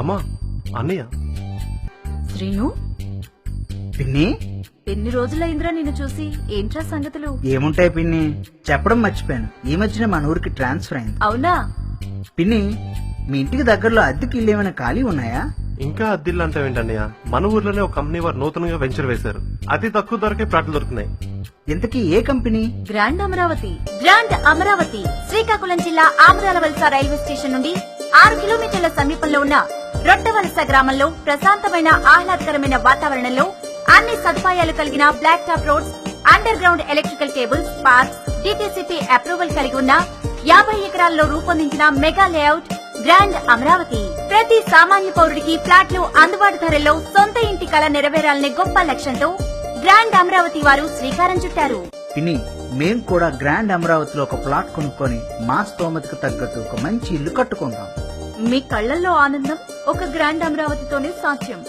అమ్మా, అన్నయ్య. శ్రీను, పిన్ని ఎన్ని రోజులైందిరా నిన్ను చూసి? ఏంట్రా సంగతులు? ఏముంటాయి పిన్ని, చెప్పడం మర్చిపోయాను. ఈ మధ్యన మన ఊరికి ట్రాన్స్ఫర్ అయింది. అవునా? పిన్ని, మీ ఇంటికి దగ్గరలో అద్దెకి ఇల్లు ఏమైనా ఖాళీ ఉన్నాయా? ఇంకా అద్దిల్లు అంటావేంటన్నయ్య? మన ఊర్లోనే ఒక కంపెనీ వారు నూతనంగా వెంచర్ వేశారు. అతి తక్కువ ధరకే ప్లాట్లు దొరుకుతున్నాయి. ఇంతకీ ఏ company? Grand Amaravati. Grand Amaravati Srikakulam జిల్లా ఆమరాలవలస రైల్వే స్టేషన్ నుండి 6 కిలోమీటర్ల సమీపంలో ఉన్న రొట్టవలస గ్రామంలో ప్రశాంతమైన ఆహ్లాదకరమైన వాతావరణంలో అన్ని సదుపాయాలు కలిగిన black top roads, underground electrical cables, parks, DTCP approval కలిగి ఉన్న 50 ఎకరాల్లో రూపొందించిన మెగా లేఅవుట్ గ్రాండ్ అమరావతి. ప్రతి సామాన్య పౌరుడికి ఫ్లాట్లు అందుబాటు ధరల్లో సొంత ఇంటి కల నెరవేరాలనే గొప్ప లక్ష్యంతో గ్రాండ్ అమరావతి వారు శ్రీకారం చుట్టారు. పిన్ని, మేం కూడా గ్రాండ్ అమరావతిలో ఒక ప్లాట్ కొనుక్కొని మా స్తోమతకు తగ్గట్టు ఒక మంచి ఇల్లు కట్టుకుందాం. మీ కళ్లల్లో ఆనందం ఒక గ్రాండ్ అమరావతితోనే సాధ్యం.